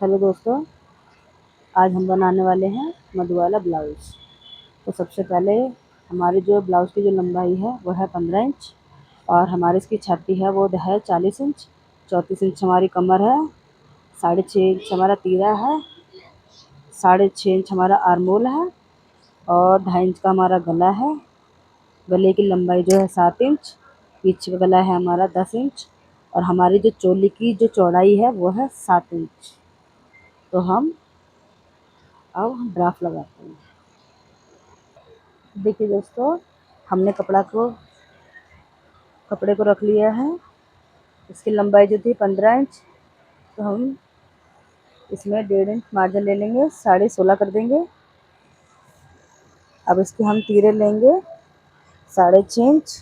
Hello दोस्तों, आज हम बनाने वाले हैं मधुवाला ब्लाउज़। तो सबसे पहले हमारी जो ब्लाउज़ की जो लंबाई है वो है 15 इंच और हमारी इसकी छाती है वो है 40 इंच। 34 इंच हमारी कमर है, 6.5 इंच हमारा तीरा है, 6.5 इंच हमारा आर्मोल है और 2.5 इंच का हमारा गला है। गले की लंबाई जो है 7 इंच, पीछे का गला है हमारा 10 इंच और हमारी जो चोली की जो चौड़ाई है वो है 7 इंच। तो हम अब ड्राफ्ट लगाते हैं। देखिए दोस्तों, हमने कपड़े को रख लिया है। इसकी लंबाई जो थी 15 इंच, तो हम इसमें 1.5 इंच मार्जिन ले लेंगे, 16.5 कर देंगे। अब इसके हम तीरे लेंगे 6.5 इंच।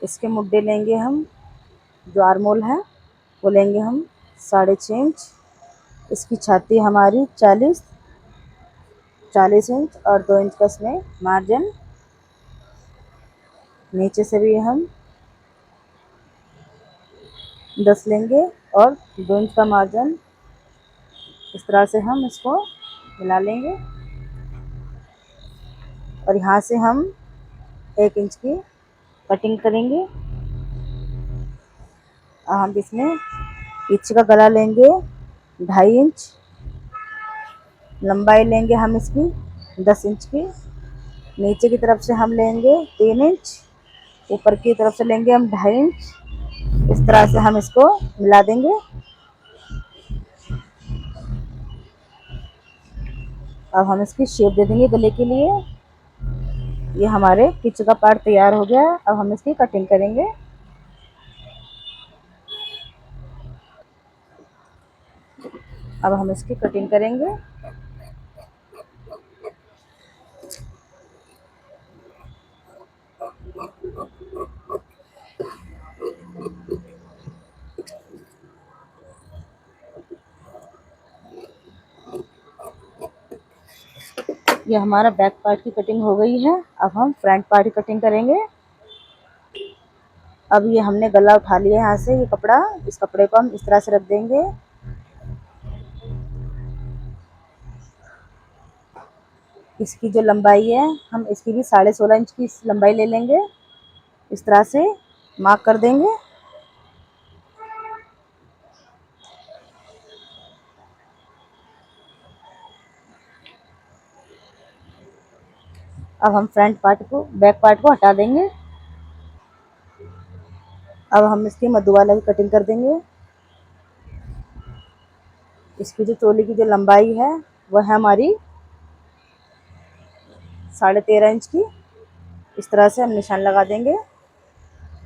इसके मुड्डे लेंगे हम, जो आर्मोल है वो लेंगे हम 6.5 इंच। इसकी छाती हमारी 40 इंच और 2 इंच का इसमें मार्जिन। नीचे से भी हम 10 लेंगे और 2 इंच का मार्जिन। इस तरह से हम इसको मिला लेंगे और यहाँ से हम 1 इंच की कटिंग करेंगे। हम इसमें पीछे का गला लेंगे 2.5 इंच, लंबाई लेंगे हम इसकी 10 इंच की। नीचे की तरफ से हम लेंगे 3 इंच, ऊपर की तरफ से लेंगे हम 2.5 इंच। इस तरह से हम इसको मिला देंगे। अब हम इसकी शेप दे देंगे गले के लिए। ये हमारे पीछे का पार्ट तैयार हो गया। अब हम इसकी कटिंग करेंगे। अब हम इसकी कटिंग करेंगे। ये हमारा बैक पार्ट की कटिंग हो गई है। अब हम फ्रंट पार्ट की कटिंग करेंगे। अब ये हमने गला उठा लिया यहाँ से, ये कपड़ा, इस कपड़े को हम इस तरह से रख देंगे। इसकी जो लंबाई है, हम इसकी भी 16.5 इंच की लंबाई ले लेंगे। इस तरह से मार्क कर देंगे। अब हम बैक पार्ट को हटा देंगे। अब हम इसकी मधुवाला की कटिंग कर देंगे। इसकी जो चोली की जो लंबाई है वो है हमारी 13.5 इंच की। इस तरह से हम निशान लगा देंगे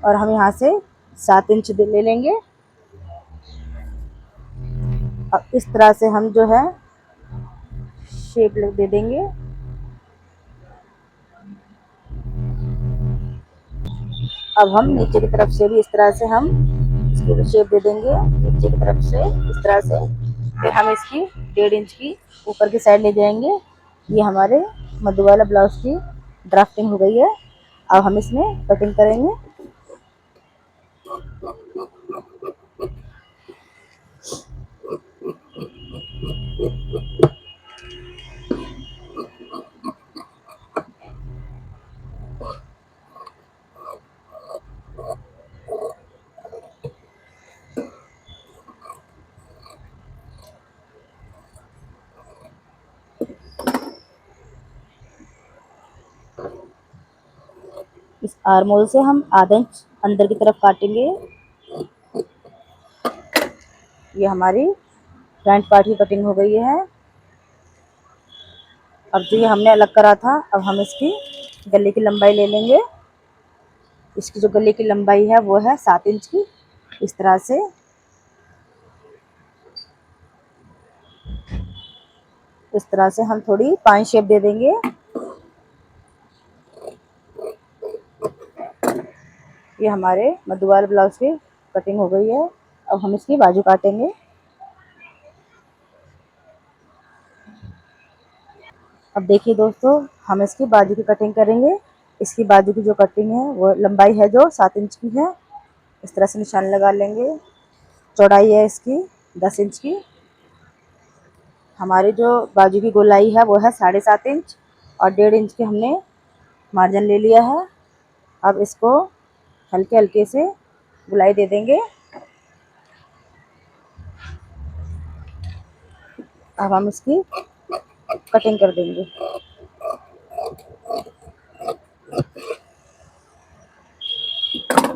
और हम यहाँ से 7 इंच ले लेंगे। अब इस तरह से हम जो है शेप दे देंगे। अब हम नीचे की तरफ से भी इस तरह से हम इसकी शेप दे देंगे, नीचे की तरफ से इस तरह से। फिर हम इसकी 1.5 इंच की ऊपर की साइड ले जाएंगे। ये हमारे मधुवाला ब्लाउज की ड्राफ्टिंग हो गई है। अब हम इसमें कटिंग करेंगे। इस आर्मोल से हम आधा इंच अंदर की तरफ काटेंगे। ये हमारी फ्रंट पार्ट की कटिंग हो गई है। अब जो ये हमने अलग करा था, अब हम इसकी गले की लंबाई ले लेंगे। इसकी जो गले की लंबाई है वो है 7 इंच की। इस तरह से हम थोड़ी पाइन शेप दे देंगे। ये हमारे मधुवाला ब्लाउज की कटिंग हो गई है। अब हम इसकी बाजू काटेंगे। अब देखिए दोस्तों, हम इसकी बाजू की कटिंग करेंगे। इसकी बाजू की जो कटिंग है वो लंबाई है जो 7 इंच की है। इस तरह से निशान लगा लेंगे। चौड़ाई है इसकी 10 इंच की। हमारी जो बाजू की गोलाई है वो है 7.5 इंच और 1.5 इंच के हमने मार्जिन ले लिया है। अब इसको हल्के हल्के से गोलाई दे देंगे। अब हम इसकी कटिंग कर देंगे।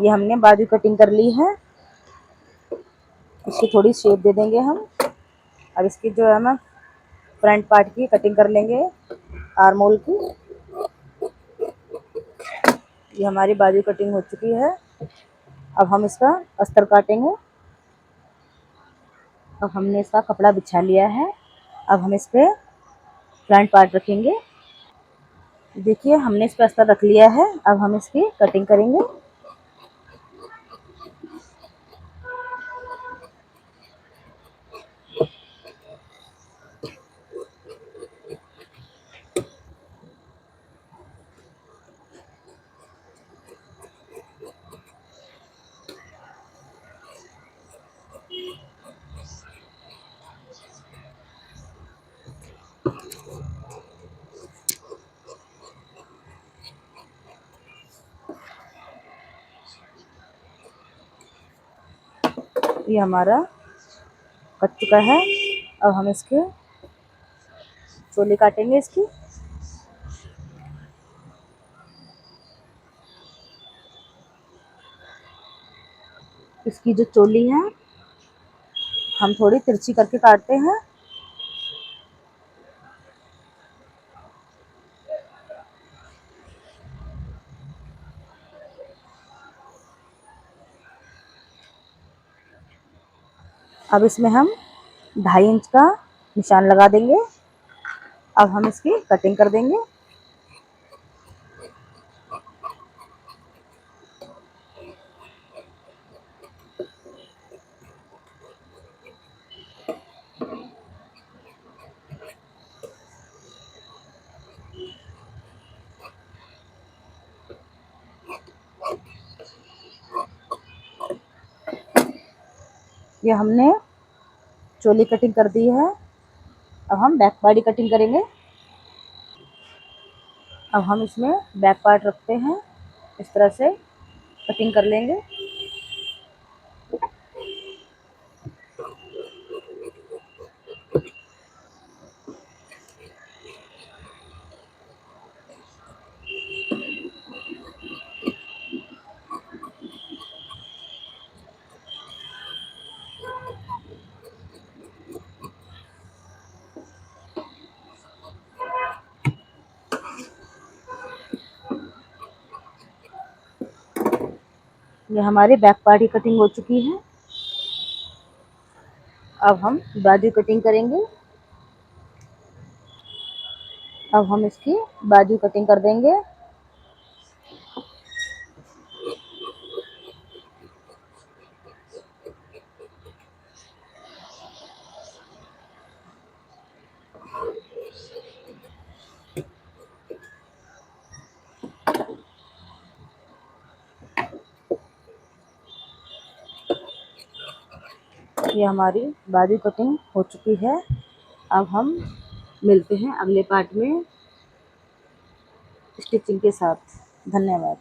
ये हमने बाजू कटिंग कर ली है। इसकी थोड़ी शेप दे देंगे हम। अब इसकी जो है ना फ्रंट पार्ट की कटिंग कर लेंगे, आर्म होल की। ये हमारी बाजू कटिंग हो चुकी है। अब हम इसका अस्तर काटेंगे। अब हमने इसका कपड़ा बिछा लिया है। अब हम इस पे फ्रंट पार्ट रखेंगे। देखिए हमने इस पे अस्तर रख लिया है। अब हम इसकी कटिंग करेंगे। ये हमारा कट चुका है। अब हम इसके चोली काटेंगे इसकी। इसकी जो चोली है हम थोड़ी तिरछी करके काटते हैं। अब इसमें हम 2.5 इंच का निशान लगा देंगे। अब हम इसकी कटिंग कर देंगे। ये हमने चोली कटिंग कर दी है। अब हम बैक बॉडी कटिंग करेंगे। अब हम इसमें बैक पार्ट रखते हैं, इस तरह से कटिंग कर लेंगे। ये हमारी बैक पार्ट की कटिंग हो चुकी है। अब हम बाजू कटिंग करेंगे। अब हम इसकी बाजू कटिंग कर देंगे। ये हमारी बाजू कटिंग हो चुकी है। अब हम मिलते हैं अगले पार्ट में स्टिचिंग के साथ। धन्यवाद।